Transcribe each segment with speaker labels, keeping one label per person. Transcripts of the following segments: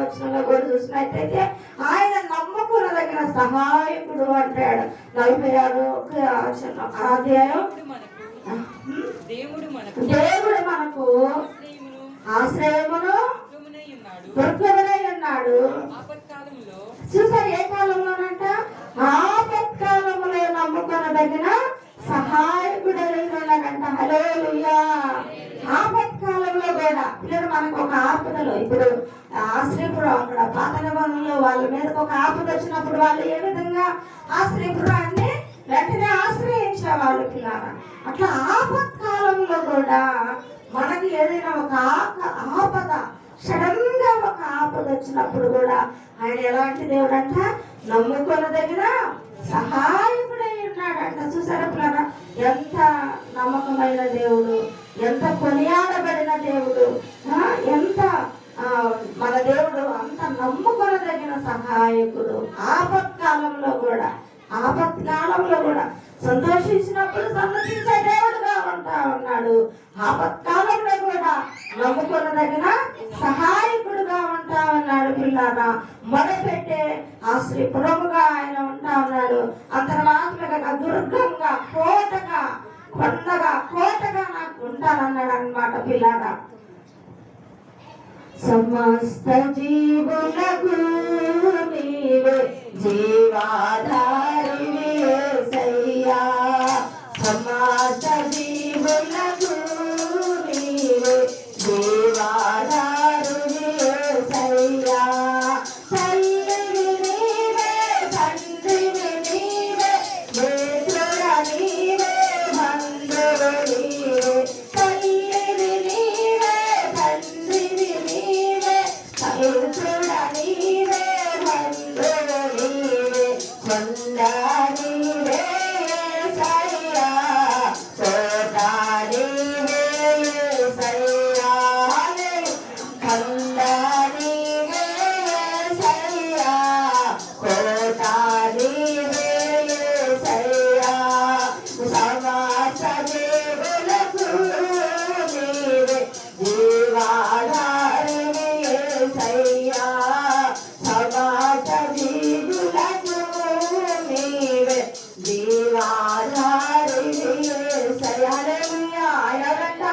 Speaker 1: వచనంలో కూడా చూసినట్టయితే ఆయన నమ్మకునదగిన సహాయకుడు అంటాడు. 46 అధ్యాయం దేవుడు మనకు ఆశ్రయమును దుర్గమునై ఉన్నాడు. చూసారు ఏ కాలంలోనంట? ఆపత్కాలంలో నమ్ముకొనదగిన సహాయకుడై ఉన్నాడంట. హల్లెలూయా. ఆపత్కాలంలో కూడా పిల్లలు మనకు ఒక ఆపదలో ఇప్పుడు ఆశ్రయపురం అక్కడ పాత నిబంధనలో వాళ్ళ మీద ఒక ఆపద వచ్చినప్పుడు వాళ్ళు ఏ విధంగా ఆశ్రయపురాన్ని వెంటనే ఆశ్రయించేవాళ్ళు పిల్లలు. అట్లా ఆపత్కాలంలో కూడా మనకి ఏదైనా ఒక ఆపద సడన్ గా ఒక ఆపద వచ్చినప్పుడు కూడా ఆయన ఎలాంటి దేవుడు అంట? నమ్ముకొనదగిన సహాయకుడై ఉన్నాడంట. చూసారా పిల్లరా, ఎంత నమ్మకమైన దేవుడు, ఎంత కొనియాడబడిన దేవుడు, ఎంత మన దేవుడు అంత నమ్ముకొనదగిన సహాయకుడు. ఆపత్కాలంలో కూడా సంతోషించినప్పుడు సంతోషించే దేవుడుగా ఉంటా ఉన్నాడు. ఆపత్కాలంలో కూడా నమ్ముకొనదగిన సహాయకుడుగా ఉంటా ఉన్నాడు. పిల్లారా, మొదపెట్టే ఆశ్రయపురముగా ఆయన ఉంటా ఉన్నాడు. అంతర్మాత్మగా దుర్గంగా కోటగా కోటగా నాకు ఉంటానన్నాడు అన్నమాట. పిల్లారా, సమస్త జీవులకు నీవే జీవాధారివి యేసయ్యా. సమస్త జీవులకు నీవే జీవాధారివి యేసయ్యా. తల్లివి నీవే, తండ్రివి నీవే, మిత్రుడ నీవే, బంధువు నీవే. తల్లివి నీవే, తండ్రివి నీవే, మిత్రుడ నీవే, బంధువు నీవే. కొండ నీవే యేసయ్యా, కోట నీవే యేసయ్యా. కొండ నీవే యేసయ్యా, కోట నీవే యేసయ్యా. సమస్త జీవులకు నీవే జీవాధారివి యేసయ్యా. సమస్త జీవులకు నీవే జీవాధారివి యేసయ్యా. హల్లెలూయా. ఆయనంట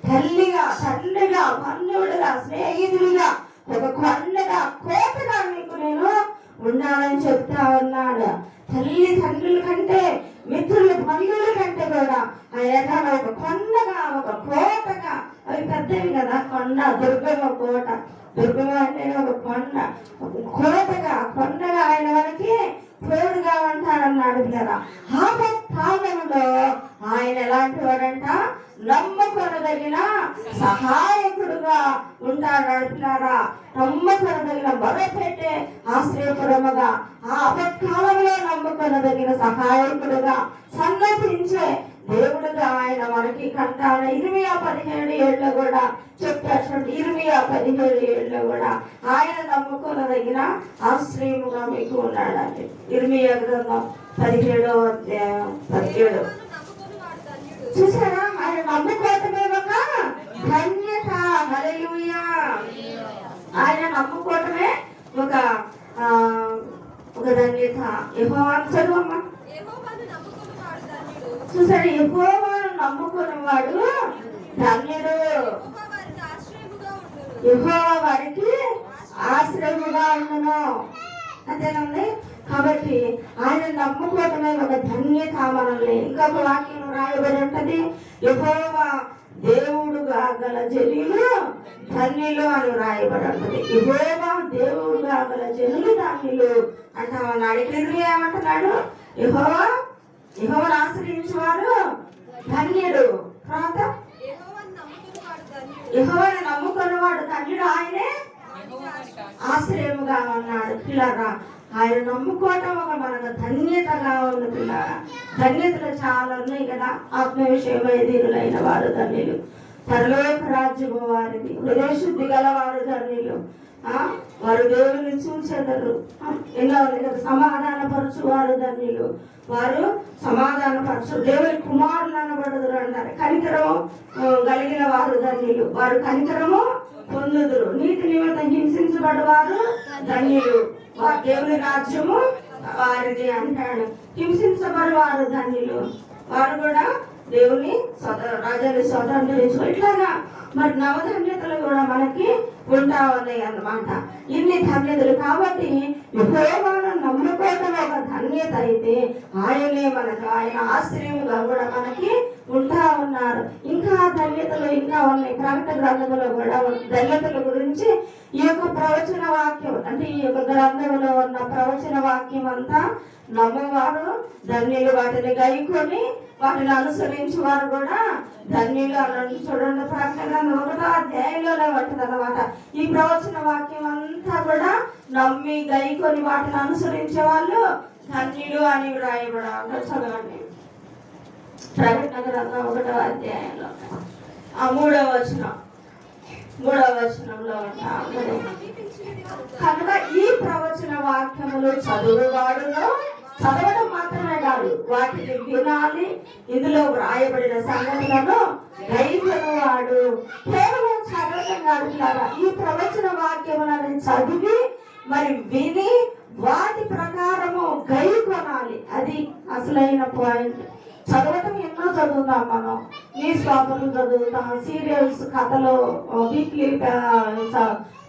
Speaker 1: తల్లిగా, తండ్రిగా, బంధువుడిగా, స్నేహితుడిగా, ఒక కొండగా, కోటగా మీకు నేను ఉన్నానని చెప్తా ఉన్నాడు. తల్లి తండ్రుల కంటే, మిత్రుల బంధువుల కంటే కూడా ఆయన ఒక కొండగా, ఒక కోటగా, అవి పెద్దవి కదా కొండ, దుర్గమ్మ కోట. దుర్గమ్మ అంటే ఒక కొండ, కొండగా ఆయన మనకి తోడుగా ఉంటాడన్నాడు కదా. ఆపత్కాలంలో ఆయన ఎలాంటి వాడంట? నమ్మకొనదగిన సహాయకుడుగా ఉంటాడు అంటున్నారా. నమ్మకొనదగిన మొదపెట్టే ఆశ్రయపురముగా, ఆపత్కాలంలో నమ్మకొనదగిన సహాయకుడుగా, సన్నతించే దేవుడుగా ఆయన మనకి కంటాడు. 17 కూడా చెప్పారు. 17 కూడా ఆయన నమ్ముకోదగిన ఆశ్రయముగా మీకు ఉన్నాడండి. 17 అధ్యాయం 17. చూసారా, ఆయన నమ్ముకోవటమే ఒక ధన్యత. హల్లెలూయా. ఆయన నమ్ముకోవటమే ఒక ధన్యత. యెహోవాను చదువమ్మా. చూసాడు, యెహోవాను నమ్ముకున్నవాడు ధన్యుడు. యెహోవా వారికి ఆశ్రయముగా ఉండును. అంతేనండి. కాబట్టి ఆయన నమ్ముకోవటమే ఒక ధన్యత మనల్ని. ఇంకొక వాక్యం రాయబడి ఉంటది, యెహోవా దేవుడుగా గల జనులు ధన్యులు అని రాయబడి ఉంటది. యెహోవా దేవుడుగా గల జనులు ధన్యులు అంటామన్నాడు. ఇక్కడ ఏమంటున్నాడు? యెహోవాను ఆశ్రయించేవారు ధన్యుడు. తర్వాత యెహోవాను నమ్ముకున్నవాడు ధన్యుడు, ఆయనే ఆశ్రయముగా ఉన్నాడు. పిల్లరా, ఆయన నమ్ముకోవటం ఒక మనకు ధన్యతగా ఉంది. పిల్లరా, ధన్యతలు చాలా ఉన్నాయి కదా. ఆత్మ విషయమై దీనులైన వారు ధన్యులు, పరలోక రాజ్యము వారిది. హృదయశుద్ధి గల వారు ధన్యులు, వారు దేవుని చూచెదరు. ఎన్నో ఉంది కదా. సమాధానపరచు వారు ధన్యులు, వారు సమాధానపరచు దేవుని కుమారులు అనబడదురు అంటారు. కనికరము కలిగిన వారు ధన్యులు, వారు కనికరము పొందుదురు. నీతి నిమిత్తం హింసించబడి హింసించబడేవారు ధన్యులు, దేవుని రాజ్యము వారిది అంటాడు. హింసించబడేవారు ధన్యులు, వారు కూడా దేవుని రాజ్యాన్ని స్వతంత్రించు. ఇట్లాగా మరి నవధన్యతలు కూడా మనకి ఉంటా ఉన్నాయి అన్నమాట. ఇన్ని ధన్యతలు కాబట్టి యెహోవాను నమ్ముకోవడం ఒక ధన్యత అయితే ఆయనే మనకు ఆయన ఆశ్రయముగా కూడా మనకి ఉంటా ఉన్నారు. ఇంకా ధన్యతలు ఇంకా ఉన్నాయి. ప్రకటన గ్రంథంలో కూడా ధన్యతల గురించి ఈ యొక్క ప్రవచన వాక్యం అంటే ఈ యొక్క గ్రంథంలో ఉన్న ప్రవచన వాక్యం అంతా నమ్మవారు ధన్యులు, వాటిని గైకొని వాటిని అనుసరించి వారు కూడా ధన్యులు అని చూడండి. ప్రకటన 1వ అధ్యాయంలోనే ఉంటుంది అన్నమాట. ఈ ప్రవచన వాక్యం అంతా కూడా నమ్మి గైకొని వాటిని అనుసరించే వాళ్ళు ధన్యులు అని వ్రాయబడ చదవండి. ప్రకటన గ్రంథం 1వ అధ్యాయంలో 3వ వచనంలో ఉంటారు. కనుక ఈ ప్రవచన వాక్యములు చదవడం మాత్రమే కాదు, వాటిని వినాలి. ఇందులో వ్రాయబడిన సంగతులను గైకొనువాడు కేవలం చదవడం కాదు, ఈ ప్రవచన వాక్యములను చదివి మరి విని వాటి ప్రకారము గైకొనాలి. అది అసలైన పాయింట్. చదవటం ఎన్నో చదువుతాం మనం, న్యూస్ పేపర్లు చదువుతాం, సీరియల్స్, కథలు, వీక్లీ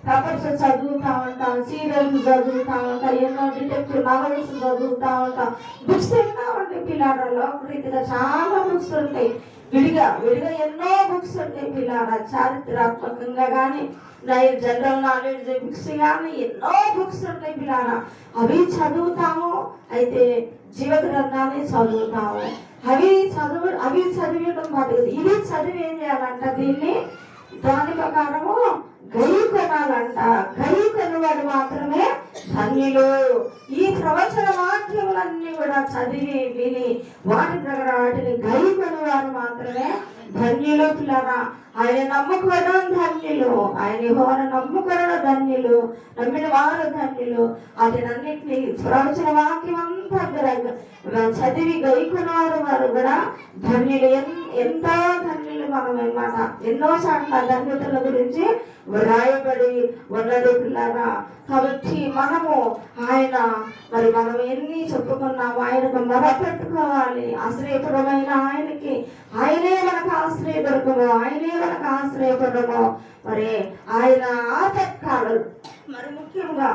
Speaker 1: పేపర్స్ చదువుతా ఉంటాం, సీరియల్స్ చదువుతా ఉంటాం, ఎన్నో డిటెక్టివ్ నావెల్స్ చదువుతా ఉంటాం, బుక్స్ ఎన్నో ఉంటాయి. పిల్లాడలో రీతిగా చాలా బుక్స్ ఉంటాయి. విడిగా ఎన్నో బుక్స్ ఉంటాయి పిల్లాడ. చారిత్రాత్మకంగా కానీ జనరల్ నాలెడ్జ్ బుక్స్ కానీ ఎన్నో బుక్స్ ఉంటాయి పిల్లాడ. అవి చదువుతాము. అయితే జీవ గ్రంథాన్ని చదువుతాము. అవి చదివడం పాటు ఇది చదివి ఏం చేయాలంట, దీన్ని దాని ప్రకారము గై కొనాలంట. గై కొనువాడు మాత్రమే ధన్యులు. ఈ ప్రవచన వాక్యములన్నీ కూడా చదివి విని వాటిని గై కొనువారు మాత్రమే ధన్యులు. పిల్లరా, ఆయన నమ్ముకోవడం ధన్యులు, ఆయన యెహోవాను నమ్ముకోవడం ధన్యులు, నమ్మిన వారు ధన్యులు. వాటినన్నింటినీ ప్రవచన వాక్యం అంతా చదివి గైకున్నారు వారు కూడా ధన్యులు. ఎంతో ధన్యులు మనం అన్నమాట. ఎన్నో సార్లు ధన్యతల గురించి వ్రాయబడి ఉన్నది పిల్లరా. కాబట్టి మనము మనం ఎన్ని చెప్పుకున్నాము, ఆయనకు మొరపెట్టుకోవాలి. ఆశ్రయపరమైన ఆయనకి, ఆయనే మనకు ఆశ్రయపడము, ఆయనే మనకు ఆశ్రయపడము. మరి ఆయన ఆపత్కాలం, మరి ముఖ్యంగా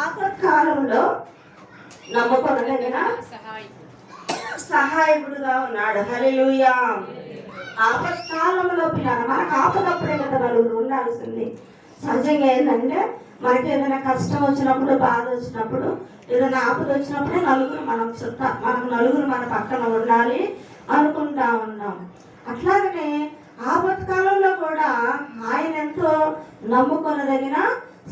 Speaker 1: ఆపత్కాలంలో నమ్మకొనగలిగిన సహాయకుడుగా ఉన్నాడు. హల్లెలూయా. ఆపత్కాలంలో పిల్లలు మనకు ఆపదప్పుడే కదా నలుగురు ఉండాల్సింది. సహజంగా ఏంటంటే మనకి ఏదైనా కష్టం వచ్చినప్పుడు, బాధ వచ్చినప్పుడు, ఏదైనా ఆపద వచ్చినప్పుడే మనకు నలుగురు మన పక్కన ఉండాలి అనుకుంటా ఉన్నాం. అట్లాగనే ఆపత్కాలంలో కూడా ఆయన ఎంతో నమ్ముకొనదగిన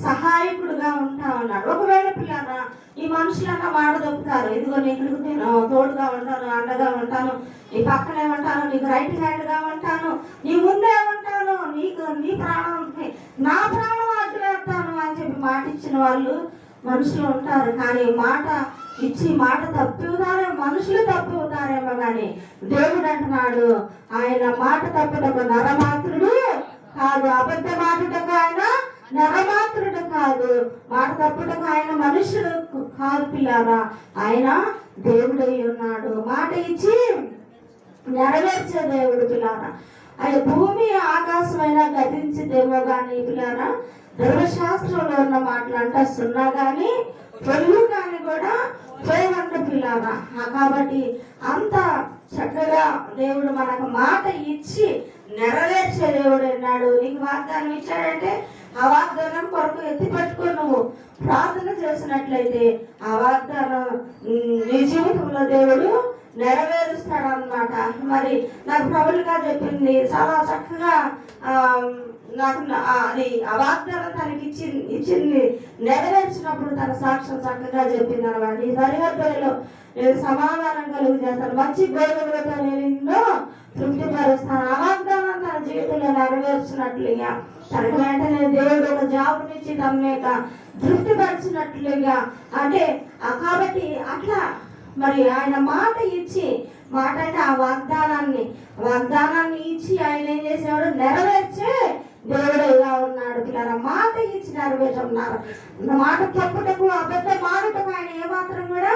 Speaker 1: సహాయకుడుగా ఉంటా ఉన్నాడు. ఒకవేళ పిల్లరా ఈ మనుషులన్నా మాట దొక్కుతారు, ఇదిగో నీకు నేను తోడుగా ఉంటాను, అండగా ఉంటాను, నీ పక్కనే ఉంటాను, నీకు రైట్ హ్యాండ్ గా ఉంటాను, నీ ముందే ఉంటాను, నీ ప్రాణం నా ప్రాణం అడ్డువేస్తాను అని చెప్పి మాట ఇచ్చిన వాళ్ళు మనుషులు ఉంటారు. కానీ మాట ఇచ్చి మాట తప్పుతారే మనుషులు తప్పుతారేమో కానీ దేవుడు అంటున్నాడు ఆయన మాట తప్పుటకు నరమాత్రుడు కాదు, అబద్ధ మాటకు ఆయన నరమాత్రుడు కాదు, మాట తప్పుటకు ఆయన మనుషుడు కాదు పిల్లారా. ఆయన దేవుడై ఉన్నాడు, మాట ఇచ్చి నెరవేర్చే దేవుడు పిల్లారా. ఆయన భూమి ఆకాశమైనా గతించిదేమో కానీ పిల్లారా, ధర్మశాస్త్రంలో ఉన్న మాటలు అంటే సున్నా కానీ పొల్లు కానీ కూడా పోయమంట పిల్లారా. కాబట్టి అంత చక్కగా దేవుడు మనకు మాట ఇచ్చి నెరవేర్చే దేవుడు అన్నాడు. నీకు వాగ్దానం ఇచ్చాడంటే ఆ వాగ్దానం కొరకు ఎత్తి పట్టుకో, నువ్వు ప్రార్థన చేసినట్లయితే ఆ వాగ్దానం నీ జీవితంలో దేవుడు నెరవేరుస్తాడు అన్నమాట. మరి నాకు ప్రభులుగా చెప్పింది చాలా చక్కగా, నాకు అది ఆ వాగ్దానం తనకి ఇచ్చింది నెరవేర్చినప్పుడు తన సాక్ష్యం చక్కగా చెప్పింది అనమాట. ఈ సరిహద్దులలో నేను సమాధానం కలుగు చేస్తాను, మంచి గోధుమలతో నేను తృప్తిపరుస్తాను. ఆ వాగ్దానం తన జీవితంలో నెరవేర్చినట్లుగా, తనకు వెంటనే దేవుడు ఒక జాబునిచ్చి తన యొక్క తృప్తిపరిచినట్లుగా అంటే కాబట్టి అట్లా మరి ఆయన మాట ఇచ్చి, మాట అంటే ఆ వాగ్దానాన్ని ఇచ్చి ఆయన ఏం చేసేవాడు, నెరవేర్చే దేవుడు ఇలా ఉన్నాడు పిల్లరా, మాట ఇచ్చి నెరవేర్చున్నారు. మాట తప్పుటకు అబద్ధ మాటకు ఆయన ఏమాత్రం కూడా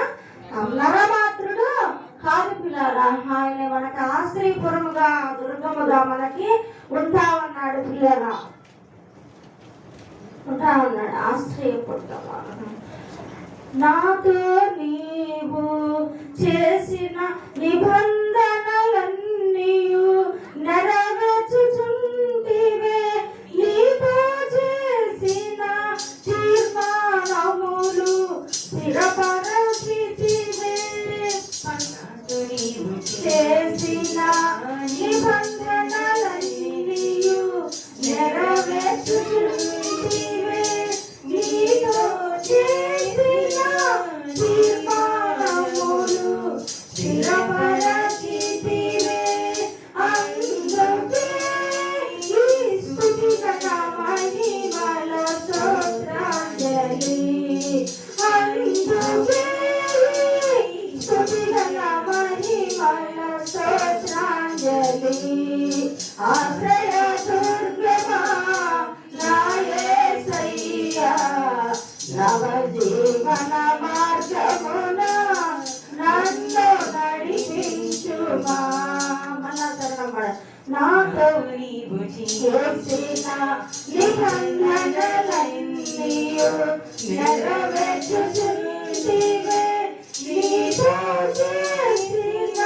Speaker 1: నరమాత్రుడు కాదు పిల్లరా. ఆయన మనకి ఆశ్రయపురముగా దుర్గముగా మనకి ఉంటా ఉన్నాడు పిల్లరా, ఉంటా ఉన్నాడు ఆశ్రయపురముగా. నాతో నీవు చేసిన నిబంధనలన్నీ నెరవేర్చుచుంటివే, నీతో చేసిన తీర్మానములు స్థిరపరచితివే. చేసిన నిబంధనలన్నీ నెరవేర్చుచుంటివే, నీతో చేసిన తీర్మానములు స్థిరపరచితివే. అందుకే ఈ స్తుతిగత మహిమల స్తోత్రాంజలి, అందుకే స్తుతిగత మహిమల స్తోత్రాంజలి. ఆశ్రయ దుర్గమా నా యేసయ్యా, నవ జీవన మార్గమున నన్ను నడిపించుమా. నాతో నీవు చేసిన నిబంధనలన్నీ నెరవేర్చుచుంటివే, నీతో చేసిన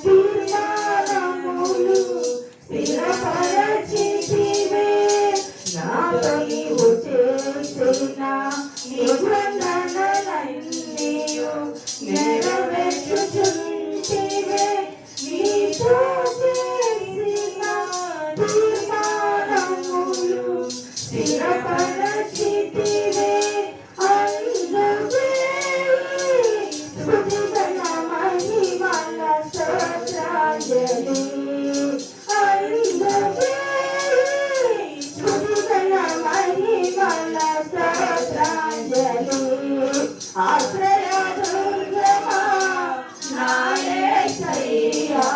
Speaker 1: తీర్మానములు స్థిరపరచితివే. నాతో నీవు చేసిన నిబంధనలన్నీ నెరవేర్చుచుంటివే, నీతో చేసిన తీర్మానములు స్థిరపరచితివే. అందుకే స్తుతిగత మహిమల స్తోత్రాంజలి, అందుకే స్తుతిగత మహిమల స్తోత్రాంజలి. ఆశ్రయ దుర్గమా నా యేసయ్యా,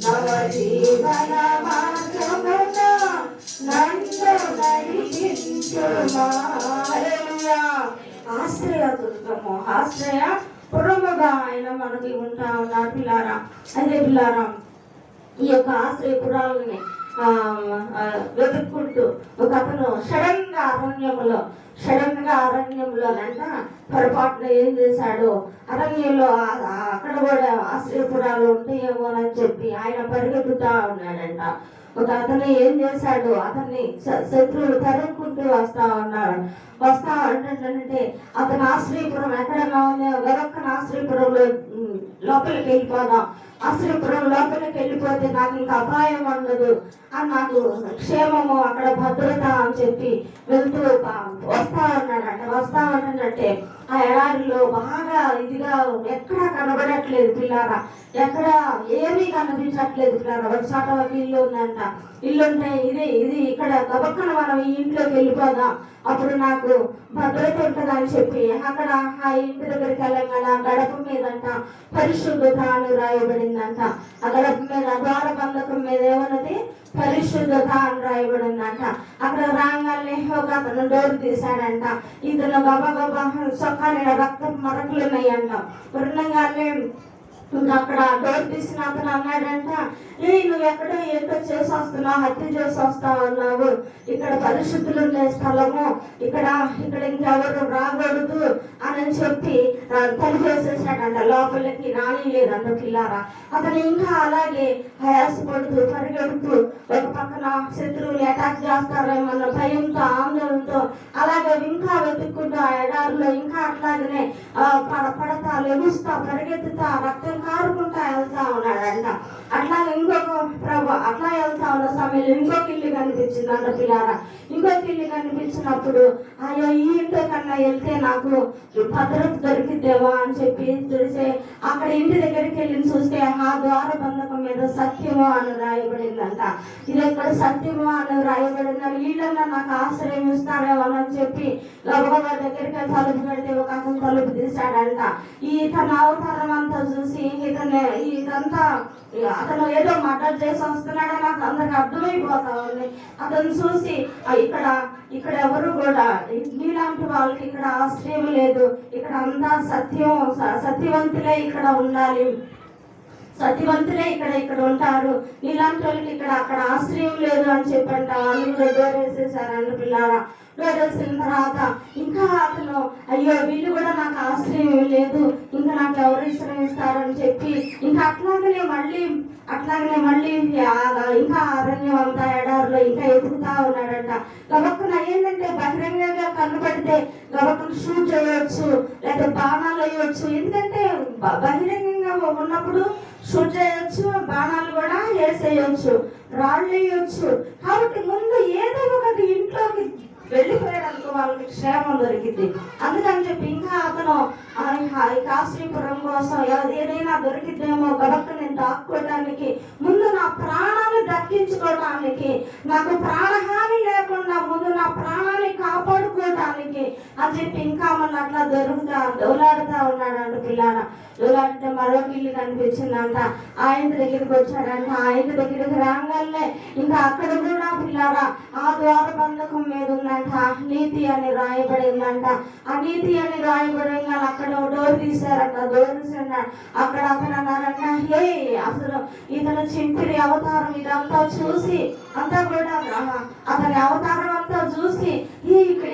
Speaker 1: నవ జీవన మార్గమున నన్ను నడిపించుమా. హల్లెలూయా. ఆశ్రయ దుర్గము, ఆశ్రయ పురముగా ఆయన మనకి ఉంటా ఉన్నారు పిల్లారా. అదే పిల్లారా, ఈ యొక్క ఆశ్రయపురాలని వెతుక్కుంటూ ఒక అతను సడన్ గా అరణ్యంలోనంట పొరపాటున ఏం చేశాడు, అరణ్యంలో అక్కడ కూడా ఆశ్రయపురాలు ఉంటాయేమోనని చెప్పి ఆయన పరిగెత్తుతా ఉన్నాడంట. ఒక అతను ఏం చేశాడు, అతన్ని శత్రువులు తరుముకుంటూ వస్తా అంటే అతను ఆశ్రయపురం ఎక్కడన్నా ఉంది, వేరొక్క ఆశ్రయపురంలో లోపలికి వెళ్ళిపోదాం, ఆశ్రయపురం లోపలికి వెళ్ళిపోతే నాకు ఇంకా అపాయం ఉండదు, అని నాకు క్షేమము అక్కడ భద్రత అని చెప్పి వెళ్తూ వస్తా ఉన్నాడంటే ఆ ఎడారిలో బాగా ఇదిగా ఎక్కడా కనబడట్లేదు పిల్లారా, ఎక్కడ ఏమీ కనిపించట్లేదు పిల్లారా. ఒక చోట ఒక ఇల్లు ఉందంట, ఇల్లుంటే ఇది ఇక్కడ గబక్కన మనం ఈ ఇంట్లోకి వెళ్ళిపోదాం, అప్పుడు నాకు భద్రత ఉంటుందని చెప్పి అక్కడ ఆ ఇంటి దగ్గరికి వెళ్ళగానే ఆ గడప మీదంట పరిశుద్ధత అని రాయబడిందంట. ఆ గడప మీద ద్వార బంధకం మీద ఏమన్నది, పరిశుద్ధత అని రాయబడిందంట. అక్కడ రాగానే ఒక అతను డోర్ తీశాడంట. ఇతను గబగబా సొక్కాని రక్తం మరకలు ఉన్నాయంట. వృణంగానే ఇంకా అక్కడ డోర్ తీసిన అతను అన్నాడంట, నువ్వు ఎక్కడో ఏంటో చేసి వస్తున్నావు, హత్య చేసి వస్తావు అన్నావు, ఇక్కడ పరిశుద్ధులు ఉండే స్థలము, ఇక్కడ ఇంకెవరు రాకూడదు అని చెప్పి తలిపేసేసాడంట, లోపలికి రానిలేదంట పిల్లారా. అతను ఇంకా అలాగే ప్రయాసపడుతూ పరిగెడుతూ ఒక పక్కన శత్రువులు అటాక్ చేస్తారేమన్న భయంతో ఆందోళనతో అలాగే ఇంకా వెతుక్కుంటూ ఆ ఎడారిలో ఇంకా అట్లాగనే పడతా లెగుస్తా పరిగెత్తుతా రక్తం కారుకుంటా వెళ్తా ఉన్నాడంట. అట్లాగే ఇంకొక అట్లా వెళ్తా ఉన్న సమయంలో ఇంకొక ఇల్లు కనిపించిందంట పిల్లారా. ఇంకొక ఇల్లు కనిపించినప్పుడు అయ్యో ఈ ఇంట్లో కన్నా వెళ్తే నాకు భద్రత దొరికిద్దేమో అని చెప్పి తెలిసే అక్కడ ఇంటి దగ్గరికి వెళ్ళి చూస్తే ఆ ద్వార బంధకం మీద సత్యము అని రాయబడిందంట. ఇది ఎక్కడ సత్యము అని రాయబడిందని వీళ్ళన్నా నాకు ఆశ్రయం ఇస్తారేమో అని చెప్పి గబగబా దగ్గరికి తలుపు పెడితే ఒక అతను తలుపు తీశాడంట. తన అవతారం అంతా చూసి ఇదంతా అతను ఏదో మర్డర్ చేసి వస్తున్నాడని నాకు అందరికి అర్థమైపోతా ఉంది. అతను చూసి ఇక్కడ ఎవరు కూడా నీలాంటి వాళ్ళకి ఇక్కడ ఆశ్రయం లేదు, ఇక్కడ అంతా సత్యవంతులే ఇక్కడ ఉండాలి, సత్యవంతులే ఇక్కడ ఉంటారు, నీలాంటి వాళ్ళకి అక్కడ ఆశ్రయం లేదు అని చెప్పంట. వాళ్ళు డోరేసేసారండి పిల్లారా. డోరేసిన తర్వాత ఇంకా అతను అయ్యో వీళ్ళు కూడా నాకు ఆశ్రయం లేదు, ఇంకా నాకు ఎవరు ఇస్తారని చెప్పి ఇంకా అట్లాగనే మళ్ళీ ఇంకా అరణ్యం అంతా ఎడారిలో ఇంకా ఎదుగుతా ఉన్నాడంట. గబక్కున ఏంటంటే బహిరంగంగా కనపడితే గబక్కున షూట్ చేయవచ్చు, లేదా బాణాలు వేయవచ్చు. ఎందుకంటే బహిరంగంగా ఉన్నప్పుడు షూట్ చేయొచ్చు, బాణాలు కూడా వేసేయచ్చు, రాళ్ళు వేయచ్చు. కాబట్టి ముందు ఏదో ఒకటి ఇంట్లోకి వెళ్ళిపోయాడనుకో వాళ్ళకి క్షేమం దొరికింది. అందుకని చెప్పి ఇంకా అతను కాశ్రీపురం కోసం ఏదైనా దొరికిద్దేమో గబక్క నేను దాక్కోవడానికి, ముందు నా ప్రాణాన్ని దక్కించుకోవడానికి, నాకు ప్రాణహాని లేకుండా ముందు నా ప్రాణాన్ని కాపాడుకోవడానికి అని చెప్పి ఇంకా మన అట్లా దొలాడుతా ఉన్నాడు పిల్లల. దొలాడితే మరొక ఇల్లు కనిపించిందంట. ఆయన దగ్గరికి వచ్చాడంట. ఆయన దగ్గరికి రాగానే ఇంకా అక్కడ కూడా పిల్లరా ఆ ద్వార బంధకం మీద ఉందంట నీతి అని రాయబడి ఉందంట. ఆ నీతి అని రాయబడి అక్కడ డోర్ తీశారంట. డోర్ తీసాడు. అక్కడ అతను అన్నారంట, హే అసలు ఇతను చింపిరి అవతారం ఇదంతా చూసి అంతా కూడా అతని అవతారం అంతా చూసి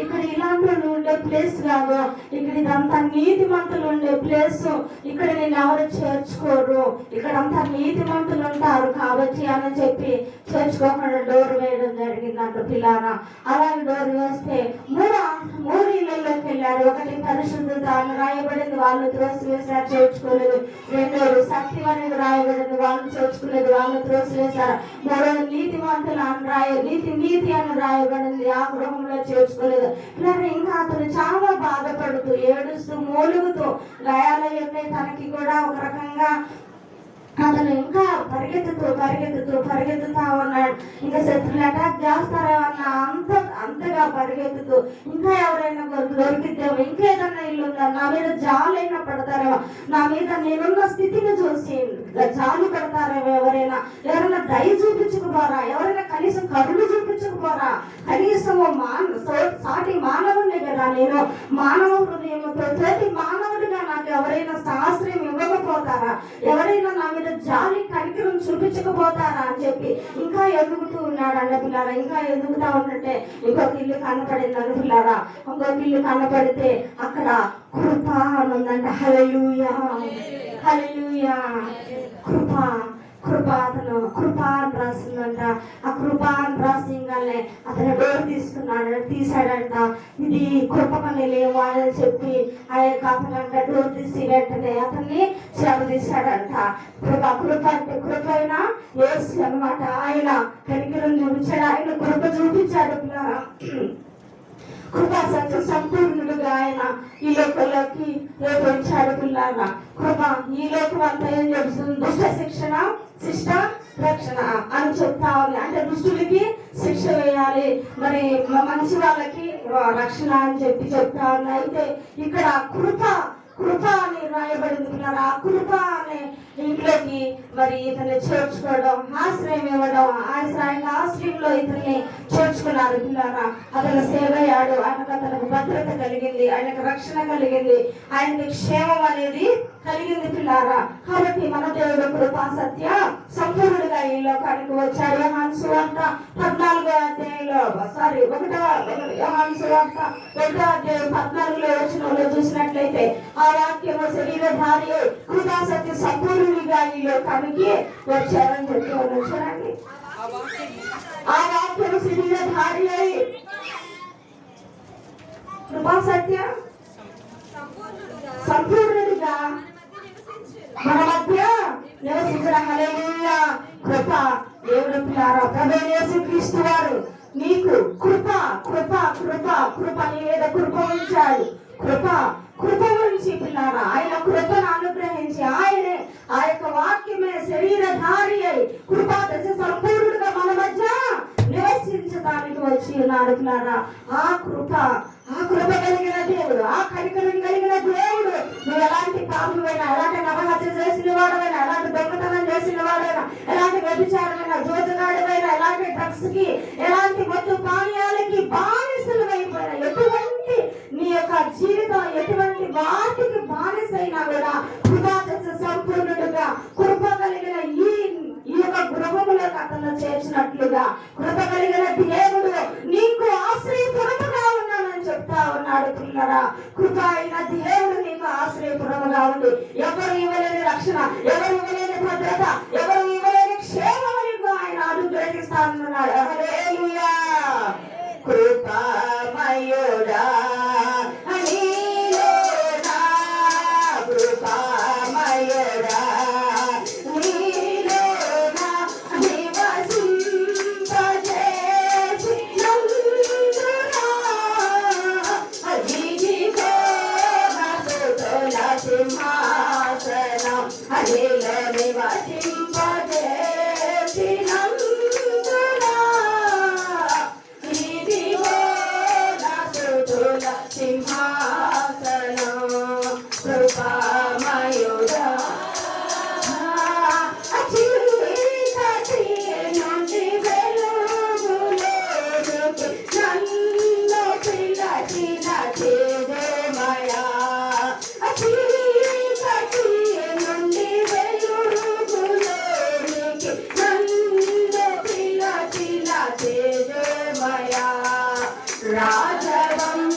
Speaker 1: ఇక్కడ ఇలాంటి వాళ్ళు ఉండే ప్లేస్ కాదు, ఇక్కడ ఇదంతా నీతి మంతులు ఉండే ప్లేస్, ఇక్కడ నేను ఎవరు చేర్చుకోరు, ఇక్కడంతా నీతి మంతులు ఉంటారు కాబట్టి అని చెప్పి చేర్చుకోకుండా డోర్ వేయడం జరిగిందంట పిల్లారా. అలాగే డోర్ వేస్తే మూడు ఇళ్ళల్లోకి వెళ్ళారు. ఒకటి పరిశుద్ధత అని రాయబడింది, వాళ్ళు త్రోసివేశారు, చేర్చుకోలేదు. రెండోది సత్యం అనేది రాయబడింది, వాళ్ళు చేర్చుకోలేదు, వాళ్ళు త్రోసివేశారు. మూడోది నీతిమంతులు అని నీతి అని రాయబడింది, ఆ గృహంలో చేర్చుకోలేదు. ఇలా ఇంకా అతను చాలా బాధపడుతూ ఏడుస్తూ మూలుగుతూ గాయాలయ్యే తనకి కూడా ఒక రకంగా అతను ఇంకా పరిగెత్తుతా ఉన్నాడు. ఇంకా శత్రులు అటాక్ చేస్తారేమన్నా అంతగా పరిగెత్తుతూ ఇంకా ఎవరైనా దొరికిద్దేమో, ఇంకేదన్నా ఇల్లు ఉందా, నా మీద జాలైనా పడతారేమో, నా మీద నేనున్న స్థితిని చూసి జాలు పడతారేమో, ఎవరైనా దయ చూపించకపోరా, ఎవరైనా కనీసం కరుణ చూపించకపోరా, కనీసము సాటి మానవుడిని కదా నేను, మానవ హృదయంతో తోటి మానవుడిగా నాకు ఎవరైనా ఆశ్రయం ఇవ్వకపోతారా, ఎవరైనా నా మీద జాలి కనికరం చూపించకపోతారా అని చెప్పి ఇంకా ఎదుగుతూ ఉన్నాడు అన్న పిల్లారా. ఇంకా ఎదుగుతా ఉన్నట్టే ఇంకొక ఇల్లు కనపడింది అన్న పిల్లారా. ఇంకొక ఇల్లు కనపడితే అక్కడ కృప అని ఉందంట. హల్లెలూయా హల్లెలూయా. కృప అతను కృప అని రాసిందంట. ఆ కృప అని రాసింగానే అతను డోర్ తీసాడంట. ఇది కృప పని లేవు అని చెప్పి ఆ యొక్క అతనంట డోర్ తీసి వెంటనే అతన్ని చెవ తీశాడంట. కృప అంటే కృప అయినా యేసు అన్నమాట. ఆయన కనికరం చూపించాడు, ఆయన కృప చూపించాడు. కృపా సత్య సంపూర్ణుడుగా ఆయన ఈ లోకంలోకి వచ్చాడు పిల్లారా. కృప ఈ లోకం అంతా ఏం చెప్తుంది, దుష్ట శిక్షణ శిష్ట రక్షణ అని చెప్తా ఉంది. అంటే దుష్టులకి శిక్ష వేయాలి, మరి మంచి వాళ్ళకి రక్షణ అని చెప్పి చెప్తా ఉంది. అయితే ఇక్కడ కృప అని రాయబడింది పిల్లరా. ఆ కృప అనే ఇంట్లోకి మరి ఇతన్ని చేర్చుకోవడం, ఆశ్రయం ఇవ్వడం, ఆశ్రయంలో ఇతన్ని చేర్చుకున్నారు పిల్లరా. అతను సేవ అయ్యాడు, అతనికి భద్రత కలిగింది, ఆయనకు రక్షణ కలిగింది, ఆయనకి క్షేమం అనేది కలిగింది పిల్లారా. కాబట్టి మన దేవుడు కృపా సత్య సంపూర్ణుడిగా ఈ లోకానికి వచ్చాడు. యోహాను సువార్త 14వ అధ్యాయంలో 14 వచనంలో చూసినట్లయితే ఆ వాక్యము శరీరధారి కృపా సత్య సంపూర్ణుడిగా ఈ లోకానికి వచ్చారని చెప్పి చూడండి. ఆ వాక్యము శరీరధారి అయి కృపా సత్య సంపూర్ణుడిగా మన మధ్య నివసించిన హల్లెలూయా. కృప దేవుడు పిల్లారా, ప్రభువైన యేసుక్రీస్తు వారు నీకు కృప నీ మీద కృప ఉంచాడు. కృప ఉంచి పిల్లారా, ఆయన కృపను అనుగ్రహించి ఆయనే ఆ యొక్క వాక్యమే శరీరధారి అయి కృపా దశ సంపూర్ణుడిగా మన మధ్య నివసించాడు. ప్రవేశించడానికి వచ్చి ఉన్నాడు పిల్లారా. ఆ కృప కలిగిన దేవుడు, ఆ కనికరం కలిగిన దేవుడు, నువ్వు ఎలాంటి పాపమైనా, ఎలాంటి నరహత్య చేసిన వాడమైనా, ఎలాంటి దొంగతనం చేసిన వాడైనా, ఎలాంటి వ్యభిచారమైనా, జోతుగాడమైనా, ఎలాంటి డ్రగ్స్ కి, ఎలాంటి మత్తు పానీయాలకి బానిసలు అయిపోయినా, ఎటువంటి నీ యొక్క జీవితం ఎటువంటి వాటికి బానిసైనా కూడా కృపాదశ సంపూర్ణుడుగా కృప కలిగిన ఈ యొక్క గృహములకు అతను చేర్చినట్లుగా కృప కలిగిన దేవుడు నీకు ఆశ్రయపురముగా ఉన్నానని చెప్తా ఉన్నాడు పిల్లరా. కృప అయిన దేవుడు నీకు ఆశ్రయపురముగా ఉంది. ఎవరు ఇవ్వలేని రక్షణ, ఎవరు ఇవ్వలేని భద్రత, ఎవరు ఇవ్వలేని క్షేమమును ఆయన అనుగ్రహిస్తానన్నాడు. హల్లెలూయా. కృపామయుడా రాజవం